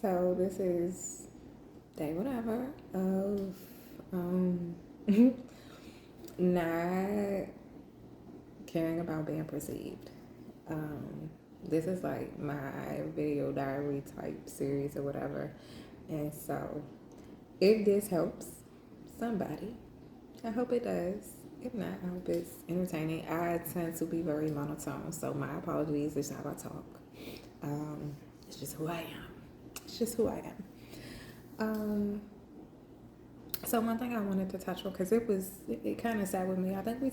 So this is day whatever of not caring about being perceived. This is like my video diary type series or whatever. And so if this helps somebody, I hope it does. If not, I hope it's entertaining. I tend to be very monotone, so my apologies. It's not how I talk. It's just who I am. It's just who I am. So one thing I wanted to touch on because it kind of sat with me. I think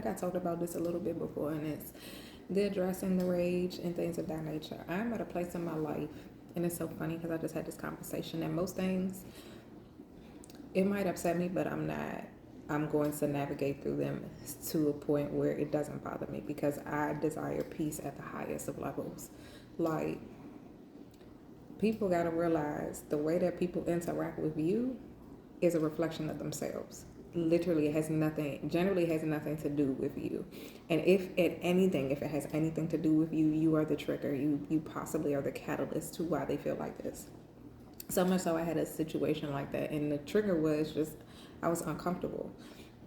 I talked about this a little bit before, and it's the addressing the rage and things of that nature. I'm at a place in my life, and it's so funny because I just had this conversation. And most things, it might upset me, but I'm not. I'm going to navigate through them to a point where it doesn't bother me because I desire peace at the highest of levels. Like, people got to realize the way that people interact with you is a reflection of themselves. Literally, it has nothing, generally has nothing to do with you. And if it has anything to do with you, you are the trigger. You possibly are the catalyst to why they feel like this. So much so I had a situation like that, and the trigger was just I was uncomfortable.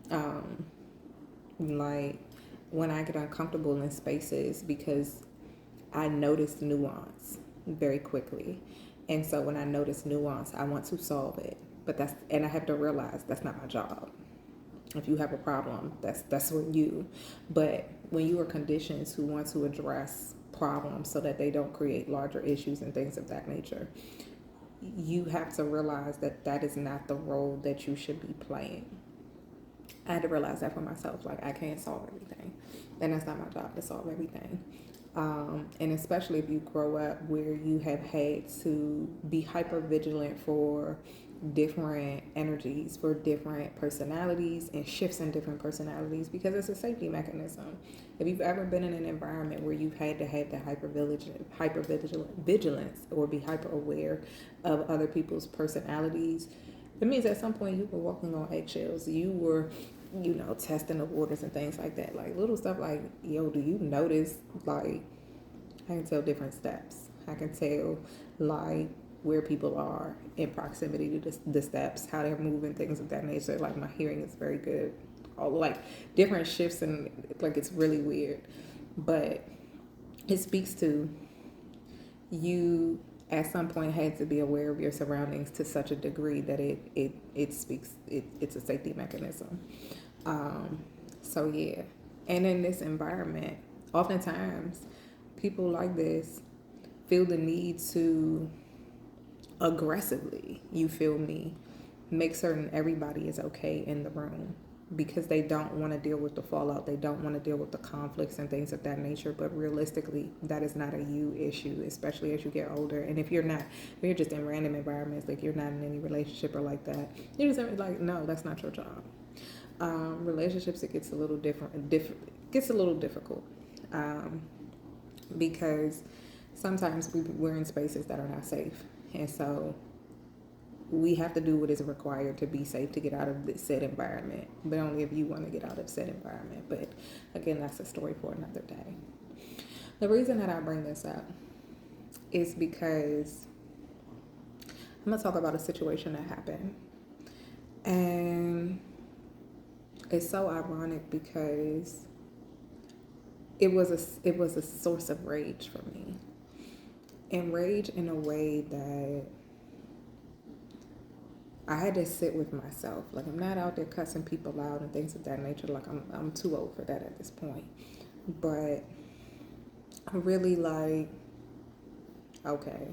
Um, like when I get uncomfortable in spaces because I notice nuance very quickly. And so when I notice nuance, I want to solve it. And I have to realize that's not my job. If you have a problem, that's on you. But when you are conditioned to want to address problems so that they don't create larger issues and things of that nature, you have to realize that that is not the role that you should be playing. I had to realize that for myself. Like, I can't solve everything, and that's not my job to solve everything. And especially if you grow up where you have had to be hyper vigilant for different energies, for different personalities, and shifts in different personalities, because it's a safety mechanism. If you've ever been in an environment where you've had to have the hyper vigilance, or be hyper aware of other people's personalities, it means at some point you were walking on eggshells. You were, testing the waters and things like that. Like little stuff like, yo, do you notice, like, I can tell different steps. I can tell, like, where people are in proximity to the steps, how they're moving, things of that nature. Like, my hearing is very good. All, like, different shifts, and, like, it's really weird. But it speaks to you at some point had to be aware of your surroundings to such a degree that it's a safety mechanism. So yeah, and in this environment, oftentimes people like this feel the need to aggressively, you feel me, make certain everybody is okay in the room because they don't want to deal with the fallout. They don't want to deal with the conflicts and things of that nature. But realistically, that is not a you issue, especially as you get older. And if you're just in random environments, like you're not in any relationship or like that, you're just like, no, that's not your job. Relationships, it gets a little gets a little difficult, because sometimes we're in spaces that are not safe, and so we have to do what is required to be safe to get out of this said environment, but only if you want to get out of said environment. But again, that's a story for another day. The reason that I bring this up is because I'm gonna talk about a situation that happened, and it's so ironic because it was a source of rage for me, and rage in a way that I had to sit with myself. Like, I'm not out there cussing people out and things of that nature. Like, I'm too old for that at this point. But I'm really like, okay,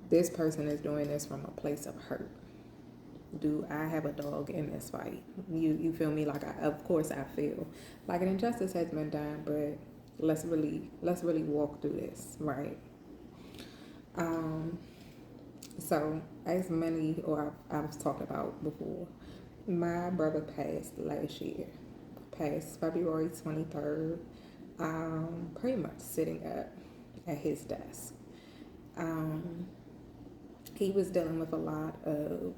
this person is doing this from a place of hurt. Do I have a dog in this fight? You feel me? Like, of course I feel like an injustice has been done, but let's really walk through this, right? So, as many, or I've talked about before, my brother passed last year, passed February 23rd, pretty much sitting up at his desk. Um, he was dealing with a lot of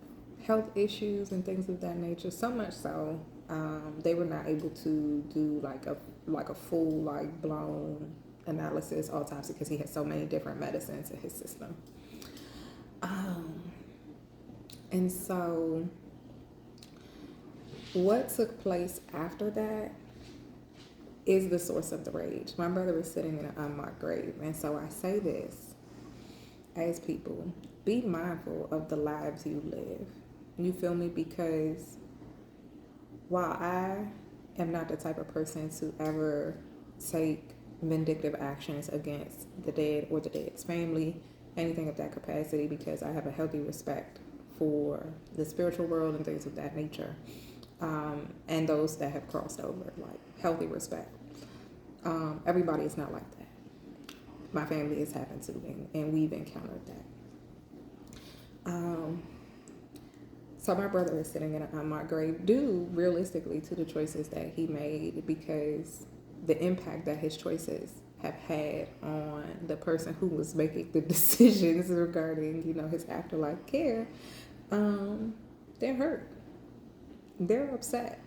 health issues and things of that nature, so much so they were not able to do like a full, like, blown analysis, autopsy, because he has so many different medicines in his system. And so what took place after that is the source of the rage. My brother was sitting in an unmarked grave. And so I say this as people, be mindful of the lives you live. You feel me? Because while I am not the type of person to ever take vindictive actions against the dead or the dead's family, anything of that capacity, because I have a healthy respect for the spiritual world and things of that nature, and those that have crossed over, like healthy respect. Everybody is not like that. My family has happened to, and we've encountered that. So my brother is sitting in an unmarked grave due realistically to the choices that he made, because the impact that his choices have had on the person who was making the decisions regarding, his afterlife care, they're hurt. They're upset.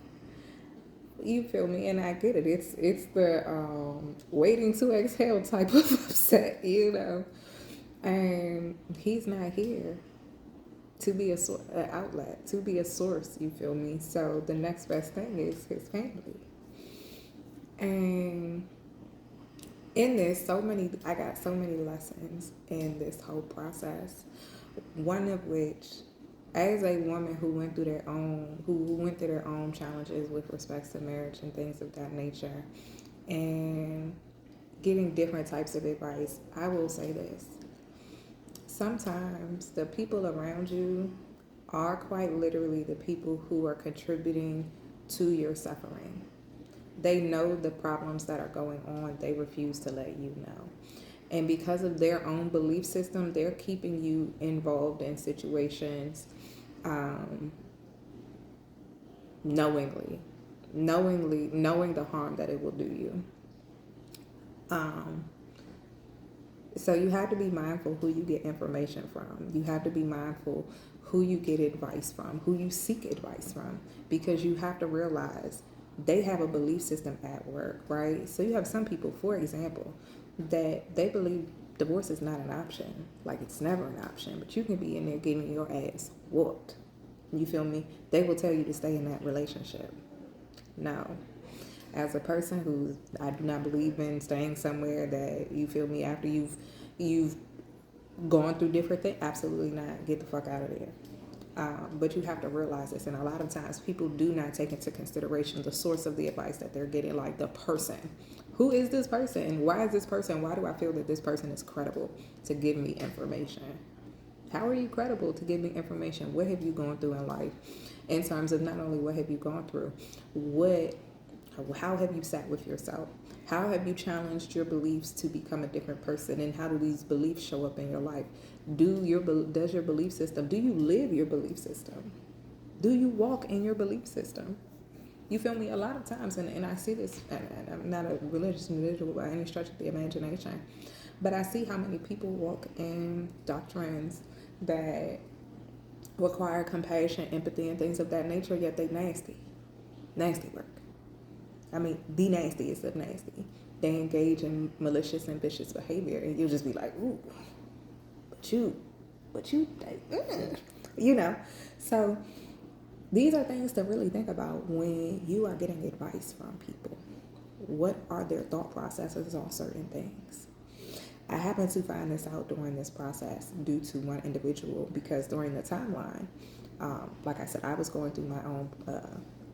You feel me? And I get it. It's the waiting to exhale type of upset, And he's not here to be an outlet, to be a source, you feel me? So the next best thing is his family. And in this, I got so many lessons in this whole process. One of which, as a woman who went through their own challenges with respects to marriage and things of that nature, and getting different types of advice, I will say this. Sometimes the people around you are quite literally the people who are contributing to your suffering. They know the problems that are going on. They refuse to let you know. And because of their own belief system, they're keeping you involved in situations knowingly, knowing the harm that it will do you. So you have to be mindful who you get information from. You have to be mindful who you get advice from, who you seek advice from, because you have to realize they have a belief system at work, right? So you have some people, for example, that they believe divorce is not an option. Like, it's never an option, but you can be in there getting your ass whooped. You feel me? They will tell you to stay in that relationship. No. As a person I do not believe in staying somewhere that, you feel me, after you've gone through different things, absolutely not. Get the fuck out of there. But you have to realize this, and a lot of times people do not take into consideration the source of the advice that they're getting, like the person. Who is this person? Why is this person? Why do I feel that this person is credible to give me information? How are you credible to give me information? What have you gone through in life? In terms of not only what have you gone through, how have you sat with yourself? How have you challenged your beliefs to become a different person? And how do these beliefs show up in your life? Does your belief system, do you live your belief system? Do you walk in your belief system? You feel me? A lot of times, and I see this, and I'm not a religious individual by any stretch of the imagination, but I see how many people walk in doctrines that require compassion, empathy, and things of that nature, yet they nasty. Nasty work. I mean, the nastiest of nasty. They engage in malicious and vicious behavior, and you'll just be like, ooh, but you, So these are things to really think about when you are getting advice from people. What are their thought processes on certain things? I happened to find this out during this process due to one individual, because during the timeline, like I said, I was going through my own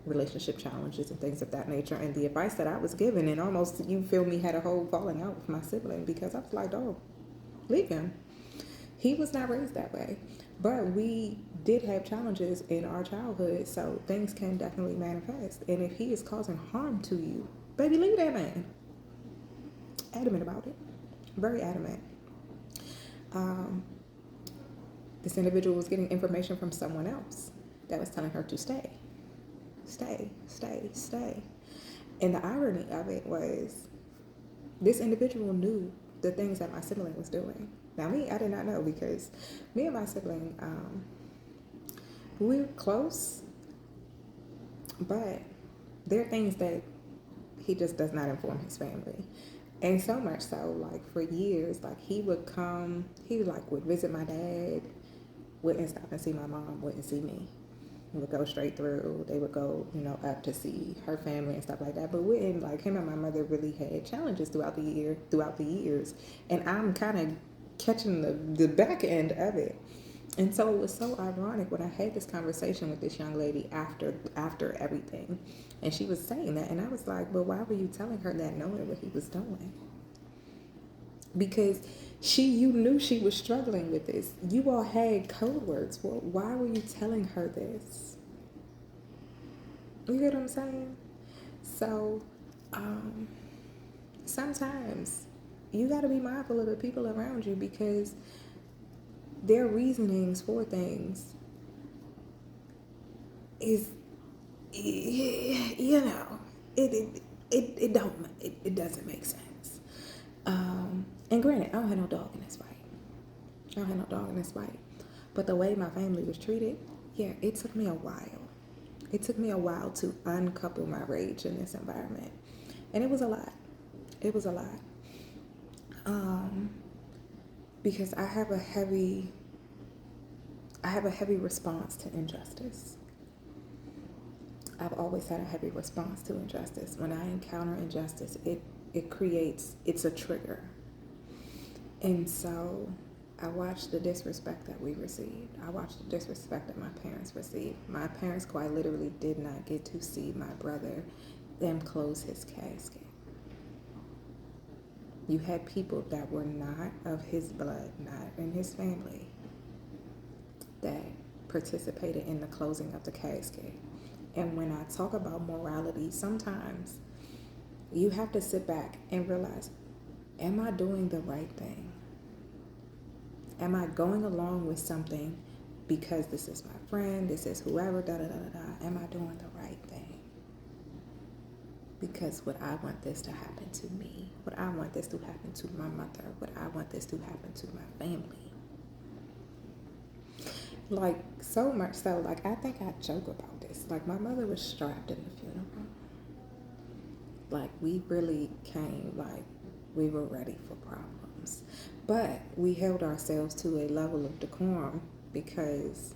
relationship challenges and things of that nature, and the advice that I was given, and almost, you feel me, had a whole falling out with my sibling, because I was like, oh, leave him. He was not raised that way, but we did have challenges in our childhood, so things can definitely manifest. And if he is causing harm to you, baby, leave that man. Adamant about it. Very adamant. This individual was getting information from someone else that was telling her to stay. And the irony of it was, this individual knew the things that my sibling was doing. Now, me, I did not know, because me and my sibling, we're close, but there are things that he just does not inform his family. And so much so, like for years, like he would come, he like would visit my dad, wouldn't stop and see my mom, wouldn't see me. He would go straight through. They would go, up to see her family and stuff like that. But wouldn't like him and my mother really had challenges throughout the years. And I'm kind of catching the back end of it. And so it was so ironic when I had this conversation with this young lady after everything. And she was saying that, and I was like, well, why were you telling her that knowing what he was doing? Because you knew she was struggling with this. You all had code words. Well, why were you telling her this? You get what I'm saying? So, um, sometimes you got to be mindful of the people around you because their reasonings for things is, you know, it doesn't make sense. And granted, I don't have no dog in this fight. I don't have no dog in this fight. But the way my family was treated, yeah, it took me a while. It took me a while to uncouple my rage in this environment. And it was a lot. It was a lot. Because I have a heavy response to injustice. I've always had a heavy response to injustice. When I encounter injustice, it's a trigger. And so I watched the disrespect that we received. I watched the disrespect that my parents received. My parents quite literally did not get to see my brother them close his casket. You had people that were not of his blood, not in his family, that participated in the closing of the casket. And when I talk about morality, sometimes you have to sit back and realize, am I doing the right thing? Am I going along with something because this is my friend, this is whoever, da da da da da? Am I doing the right thing? Because would I want this to happen to me? Would I want this to happen to my mother? Would I want this to happen to my family? Like, so much so, like, I think I joke about this. Like, my mother was strapped in the funeral. Like, we really came, like, we were ready for problems. But we held ourselves to a level of decorum because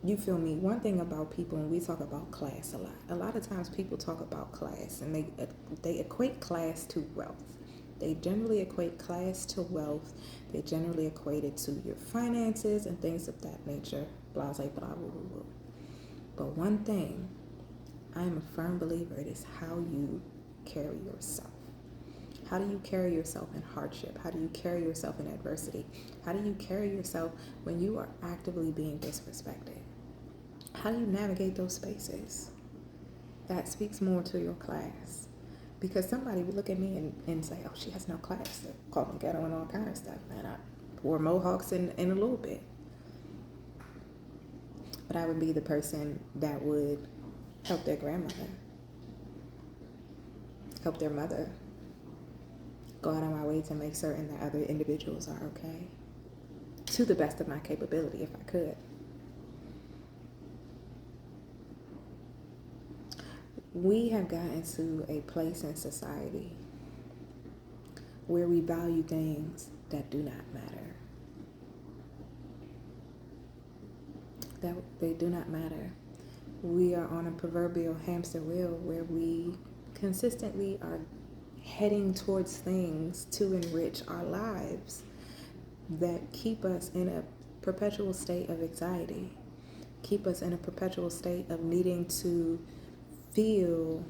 you feel me? One thing about people, and we talk about class a lot of times people talk about class and they equate class to wealth. They generally equate class to wealth. They generally equate it to your finances and things of that nature. Blah, blah, blah, blah, blah. But one thing, I am a firm believer, it is how you carry yourself. How do you carry yourself in hardship? How do you carry yourself in adversity? How do you carry yourself when you are actively being disrespected? How do you navigate those spaces? That speaks more to your class. Because somebody would look at me and say, oh, she has no class. They call me ghetto and all kind of stuff. And I wore mohawks in a little bit. But I would be the person that would help their grandmother, help their mother, go out of my way to make certain that other individuals are okay, to the best of my capability if I could. We have gotten to a place in society where we value things that do not matter. That they do not matter. We are on a proverbial hamster wheel where we consistently are heading towards things to enrich our lives that keep us in a perpetual state of anxiety, keep us in a perpetual state of needing to feel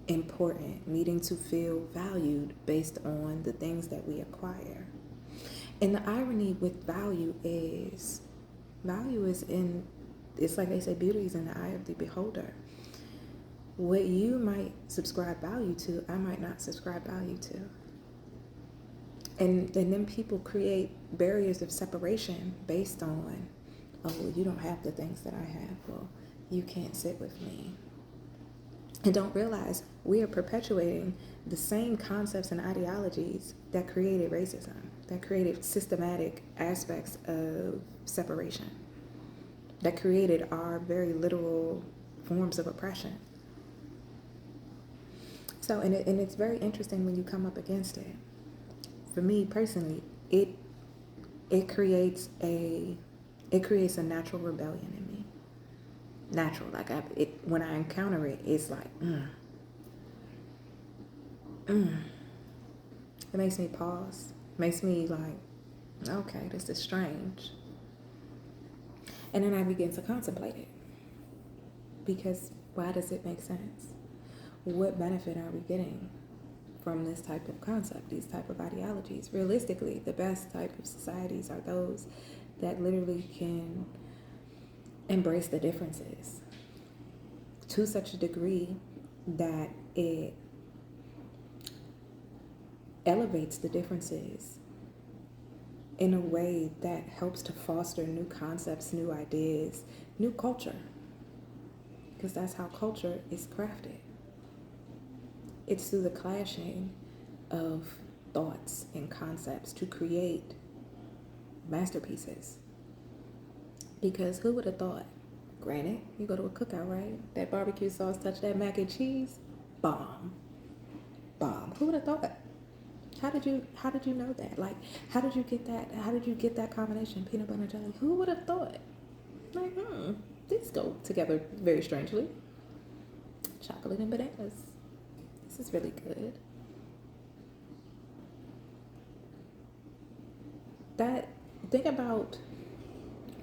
important, needing to feel valued based on the things that we acquire. And the irony with value is it's like they say, beauty is in the eye of the beholder. What you might subscribe value to, I might not subscribe value to. And then people create barriers of separation based on, oh, well, you don't have the things that I have. Well, you can't sit with me. And don't realize we are perpetuating the same concepts and ideologies that created racism, that created systematic aspects of separation, that created our very literal forms of oppression. So, and it's very interesting when you come up against it. For me personally, it creates a natural rebellion in me. Natural, like when I encounter it, it's like, it makes me pause. It makes me like, okay, this is strange. And then I begin to contemplate it. Because why does it make sense? What benefit are we getting from this type of concept, these type of ideologies? Realistically, the best type of societies are those that literally can embrace the differences to such a degree that it elevates the differences in a way that helps to foster new concepts, new ideas, new culture. Because that's how culture is crafted. It's through the clashing of thoughts and concepts to create masterpieces. Because who would have thought? Granted, you go to a cookout, right? That barbecue sauce touch that mac and cheese, bomb. Who would have thought? How did you know that? Like, how did you get that? How did you get that combination, peanut butter and jelly? Who would have thought? Like, these go together very strangely. Chocolate and bananas. This is really good. Think about,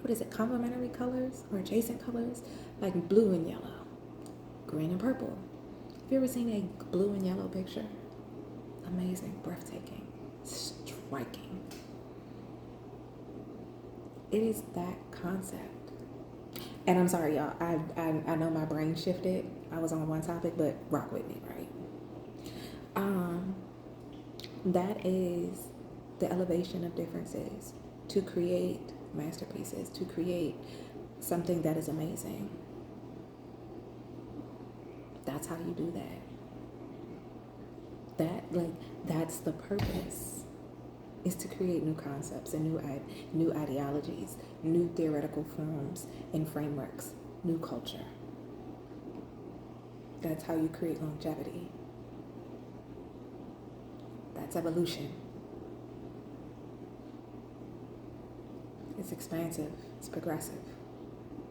what is it, complementary colors or adjacent colors? Like blue and yellow, green and purple. Have you ever seen a blue and yellow picture? Amazing, breathtaking, striking. It is that concept. And I'm sorry, y'all. I know my brain shifted. I was on one topic, but rock with me, right? That is the elevation of differences to create masterpieces, to create something that is amazing. That's how you do that. That's the purpose, is to create new concepts and new ideologies, new theoretical forms and frameworks, new culture. That's how you create longevity. That's evolution. It's expansive, it's progressive,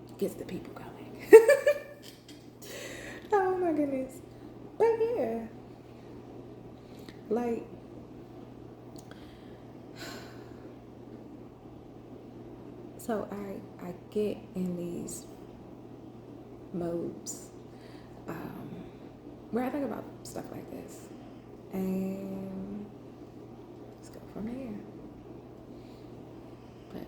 it gets the people going. Oh my goodness. But yeah, like, so I get in these modes where I think about stuff like this, and let's go from there. But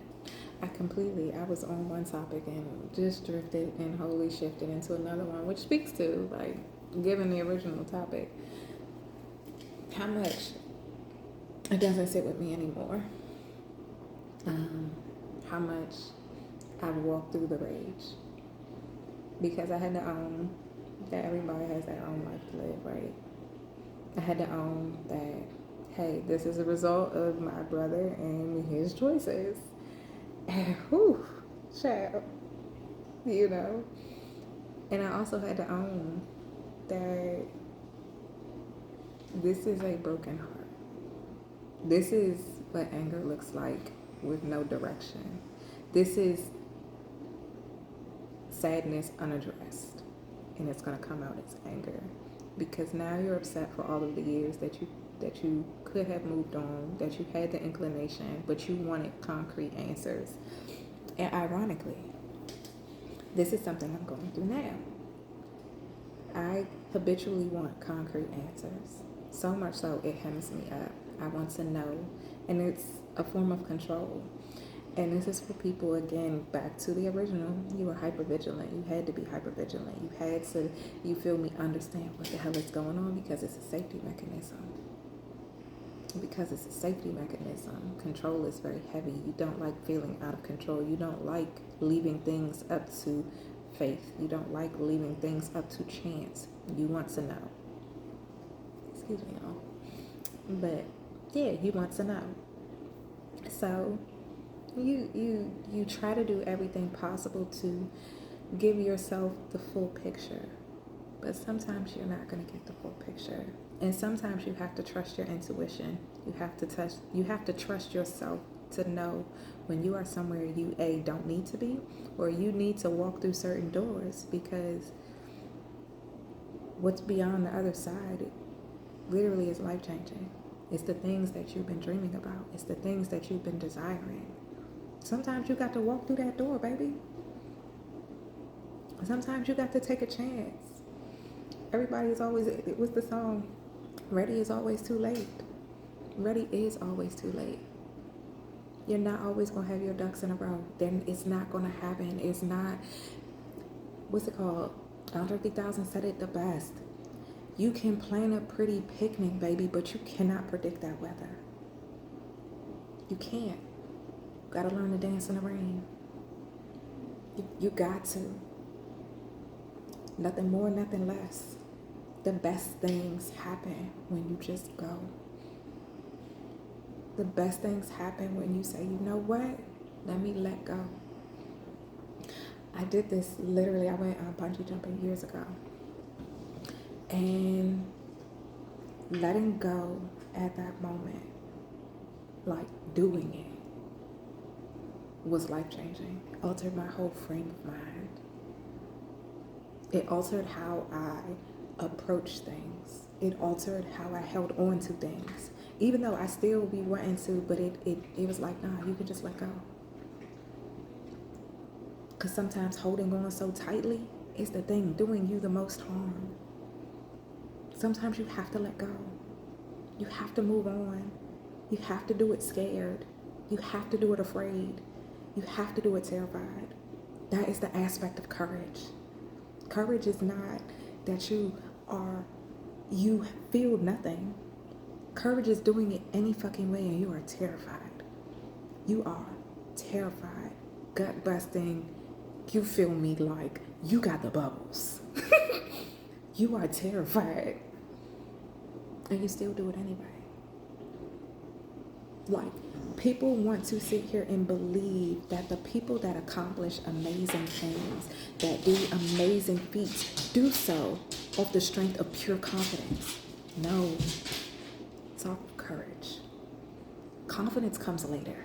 I was on one topic and just drifted and wholly shifted into another one, which speaks to, like, given the original topic, how much it doesn't sit with me anymore. How much I've walked through the rage, because I had to own that everybody has their own life to live, right? I had to own that, hey, this is a result of my brother and his choices. And whew, child, you know. And I also had to own that this is a broken heart. This is what anger looks like with no direction. This is sadness unaddressed, and it's going to come out as anger, because now you're upset for all of the years that you could have moved on, that you had the inclination, but you wanted concrete answers. And ironically, this is something I'm going through now. I habitually want concrete answers, so much so it hems me up. I want to know, and it's a form of control. And this is for people, again, back to the original. You were hypervigilant. You had to be hypervigilant. You had to, you feel me, understand what the hell is going on, because it's a safety mechanism. Because it's a safety mechanism. Control is very heavy. You don't like feeling out of control. You don't like leaving things up to faith. You don't like leaving things up to chance. You want to know. Excuse me, y'all. But yeah, you want to know. So you try to do everything possible to give yourself the full picture. But sometimes you're not going to get the full picture. And sometimes you have to trust your intuition. You have to trust yourself to know when you are somewhere you don't need to be, or you need to walk through certain doors, because what's beyond the other side literally is life changing. It's the things that you've been dreaming about. It's the things that you've been desiring. Sometimes you got to walk through that door, baby. Sometimes you got to take a chance. Everybody is always, it was the song, ready is always too late. Ready is always too late. You're not always going to have your ducks in a row. Then it's not going to happen. It's not, what's it called? Andre 3000 said it the best. You can plan a pretty picnic, baby, but you cannot predict that weather. You can't. You got to learn to dance in the rain. You got to. Nothing more, nothing less. The best things happen when you just go. The best things happen when you say, you know what? Let me let go. I did this literally, I went bungee jumping years ago. And letting go at that moment, like doing it, was life-changing. Altered my whole frame of mind. It altered how I approached things. It altered how I held on to things. Even though I still be wanting to, but it was like, nah, you can just let go. Because sometimes holding on so tightly is the thing doing you the most harm. Sometimes you have to let go. You have to move on. You have to do it scared. You have to do it afraid. You have to do it terrified. That is the aspect of courage. Courage is not that you feel nothing. Courage is doing it any fucking way and you are terrified. You are terrified, gut busting. You feel me, like you got the bubbles. You are terrified. And you still do it anyway. Like, people want to sit here and believe that the people that accomplish amazing things, that do amazing feats, do so off the strength of pure confidence. No. It's all courage. Confidence comes later.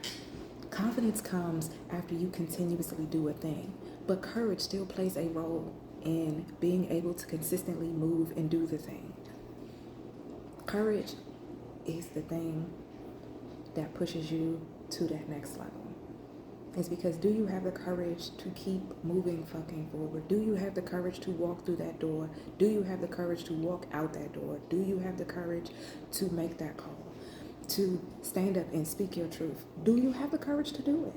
Confidence comes after you continuously do a thing. But courage still plays a role in being able to consistently move and do the thing. Courage is the thing that pushes you to that next level. It's because, do you have the courage to keep moving fucking forward? Do you have the courage to walk through that door? Do you have the courage to walk out that door? Do you have the courage to make that call? To stand up and speak your truth? Do you have the courage to do it?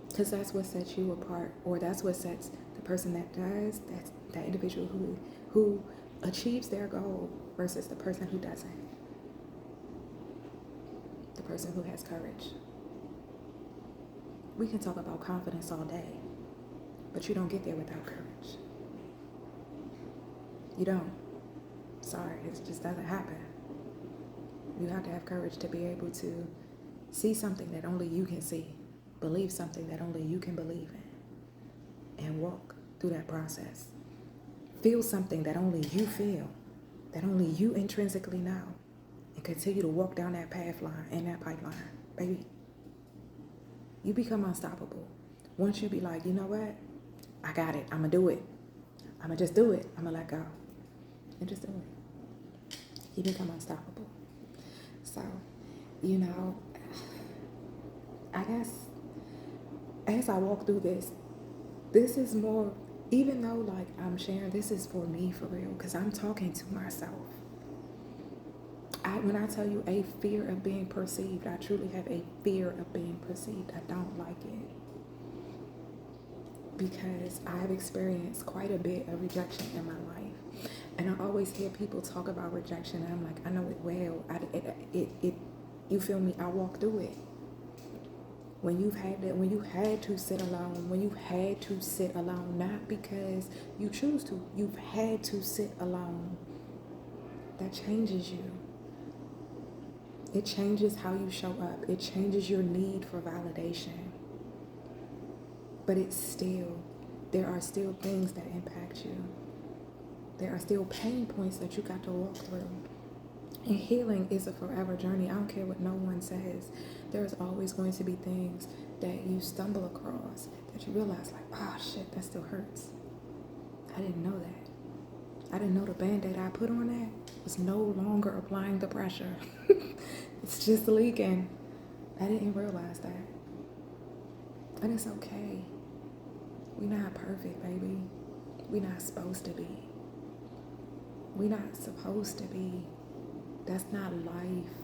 Because that's what sets you apart, or that's what sets the person that does, that's that individual who achieves their goal versus the person who doesn't. The person who has courage. We can talk about confidence all day, but you don't get there without courage. You don't. Sorry, it just doesn't happen. You have to have courage to be able to see something that only you can see, believe something that only you can believe in, and walk through that process. Feel something that only you feel, that only you intrinsically know, and continue to walk down that path line and that pipeline. Baby, you become unstoppable. Once you be like, you know what? I got it. I'm going to do it. I'm going to just do it. I'm going to let go. And just do it. You become unstoppable. So, I guess as I walk through this is more, even though like I'm sharing, this is for me for real, because I'm talking to myself. When I tell you a fear of being perceived, I truly have a fear of being perceived. I don't like it. Because I've experienced quite a bit of rejection in my life. And I always hear people talk about rejection, and I'm like, I know it well. You feel me? I walk through it. When you had to sit alone, not because you choose to, you've had to sit alone. That changes you. It changes how you show up. It changes your need for validation. But there are still things that impact you. There are still pain points that you got to walk through. And healing is a forever journey. I don't care what no one says. There's always going to be things that you stumble across that you realize, like, oh shit, that still hurts. I didn't know that. I didn't know the band-aid I put on that was no longer applying the pressure. It's just leaking. I didn't realize that. And it's okay. We're not perfect, baby. We're not supposed to be. We're not supposed to be. That's not life.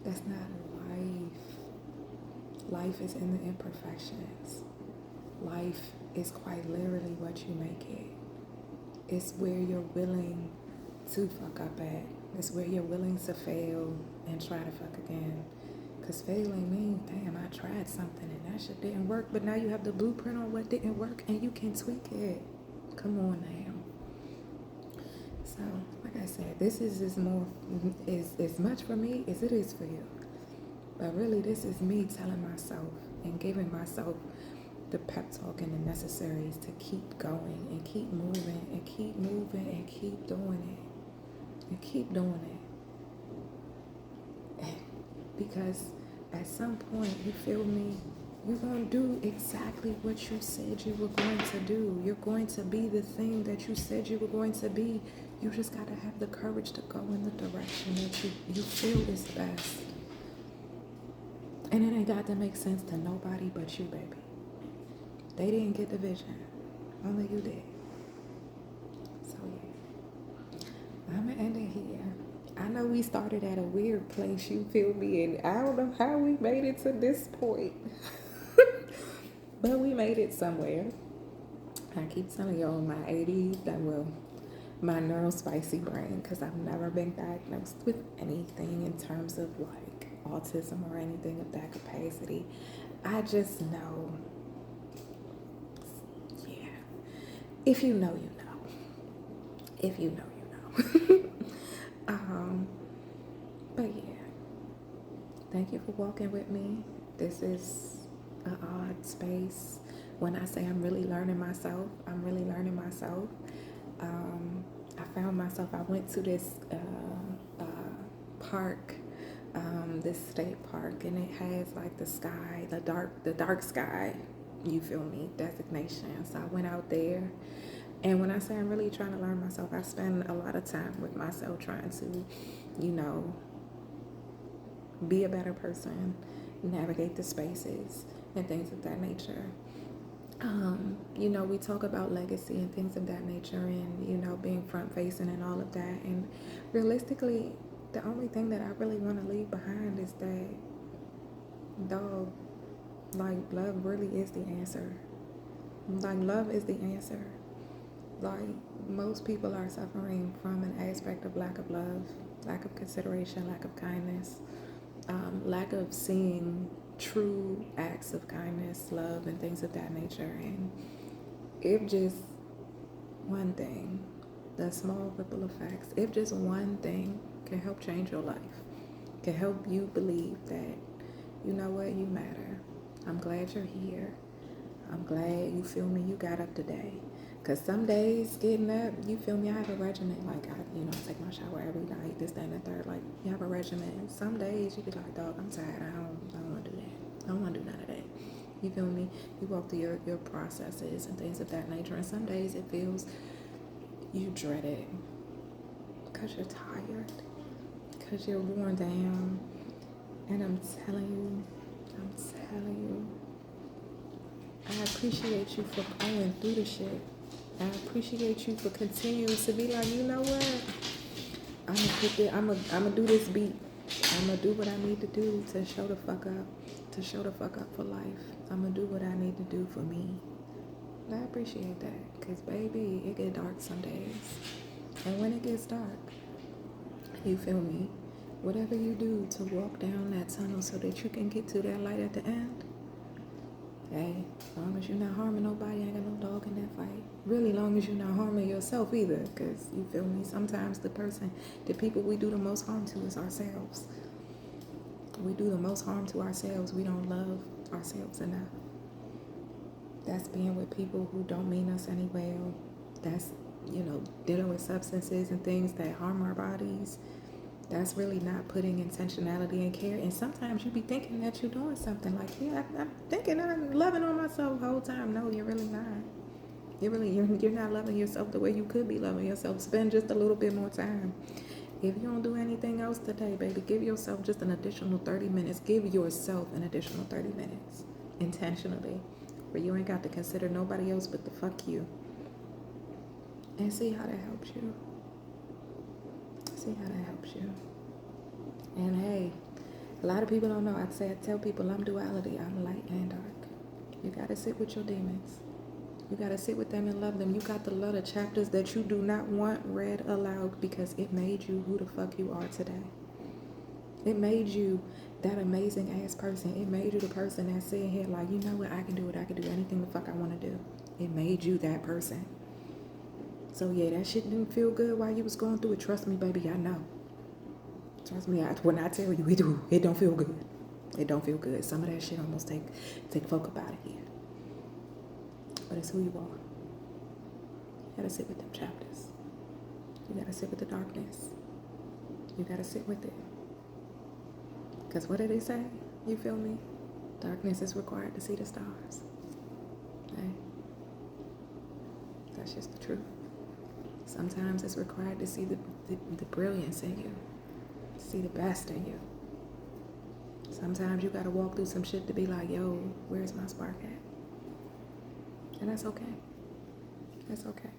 That's not life. Life is in the imperfections. Life is quite literally what you make it. It's where you're willing to fuck up at. It's where you're willing to fail and try to fuck again. Because failing means, damn, I tried something and that shit didn't work, but now you have the blueprint on what didn't work and you can tweak it. Come on now. So, like I said, this is as much for me as it is for you. But really, this is me telling myself and giving myself the pep talk and the necessaries to keep going and keep moving and keep moving and keep doing it. And keep doing it. Because at some point, you feel me, you're going to do exactly what you said you were going to do. You're going to be the thing that you said you were going to be. You just got to have the courage to go in the direction that you feel is best. And it ain't got to make sense to nobody but you, baby. They didn't get the vision. Only you did. So, yeah. I'm going to end it here. I know we started at a weird place, you feel me? And I don't know how we made it to this point. But we made it somewhere. I keep telling y'all my my neurospicy brain, because I've never been diagnosed with anything in terms of like autism or anything of that capacity. I just know, yeah. If you know, you know. If you know, you know. But yeah. Thank you for walking with me. This is an odd space. When I say I'm really learning myself, I'm really learning myself. I found myself, I went to this park, this state park, and it has like the sky, the dark sky, you feel me, designation. So I went out there, and when I say I'm really trying to learn myself, I spend a lot of time with myself trying to, be a better person, navigate the spaces and things of that nature. We talk about legacy and things of that nature and, being front facing and all of that. And realistically, the only thing that I really want to leave behind is that, dog, like, love really is the answer. Like, love is the answer. Like, most people are suffering from an aspect of lack of love, lack of consideration, lack of kindness, lack of seeing true acts of kindness, love, and things of that nature. And if just one thing, the small ripple effects, if just one thing can help change your life, can help you believe that, you know what, you matter. I'm glad you're here. I'm glad, you feel me, you got up today. Because some days getting up, you feel me, I have a regimen. Like, I take my shower every night, this, that, and the third. Like, you have a regimen. Some days you be like, dog, I'm tired. I don't want to do that. I don't want to do none of that. You feel me? You walk through your processes and things of that nature. And some days it feels you dread it. Because you're tired. Because you're worn down. And I'm telling you, I appreciate you for going through the shit. I appreciate you for continuing to be like, you know what? I'm gonna do this beat. I'm gonna do what I need to do to show the fuck up for life. I'm gonna do what I need to do for me. And I appreciate that, because baby, it get dark some days. And when it gets dark, you feel me? Whatever you do to walk down that tunnel so that you can get to that light at the end, hey, as long as you're not harming nobody, ain't got no dog in that fight. Really, long as you're not harming yourself either, because, you feel me, sometimes the people we do the most harm to is ourselves. We do the most harm to ourselves. We don't love ourselves enough. That's being with people who don't mean us any well. That's dealing with substances and things that harm our bodies, that's really not putting intentionality and care. And sometimes you be thinking that you're doing something like, yeah, I'm thinking I'm loving on myself the whole time. No, you're really not. You're not loving yourself the way you could be loving yourself. Spend just a little bit more time. If you don't do anything else today, baby, give yourself just an additional 30 minutes. Give yourself an additional 30 minutes intentionally, where you ain't got to consider nobody else but the fuck you. And see how that helps you. See how that helps you. And hey, a lot of people don't know. I tell people I'm duality. I'm light and dark. You got to sit with your demons. You got to sit with them and love them. You got to love the chapters that you do not want read aloud, because it made you who the fuck you are today. It made you that amazing ass person. It made you the person that's sitting here like, you know what, I can do it. I can do anything the fuck I want to do. It made you that person. So yeah, that shit didn't feel good while you was going through it. Trust me, baby, I know. Trust me, when I tell you it don't feel good. It don't feel good. Some of that shit almost take folk up out of here. But it's who you are. You gotta sit with them chapters. You gotta sit with the darkness. You gotta sit with it. Because what did they say? You feel me? Darkness is required to see the stars. Okay? That's just the truth. Sometimes it's required to see the brilliance in you. See the best in you. Sometimes you gotta walk through some shit to be like, yo, where's my spark at? And that's okay. That's okay.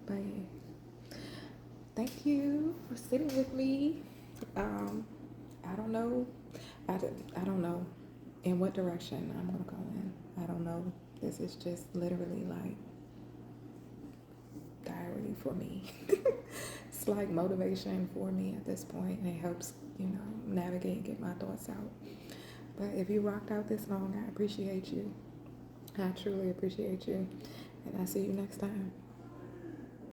But yeah. Thank you for sitting with me. I don't know. I don't know in what direction I'm gonna go in. I don't know. This is just literally like diary for me. It's like motivation for me at this point, and it helps, navigate and get my thoughts out. But if you rocked out this long, I appreciate you. I truly appreciate you. And I'll see you next time.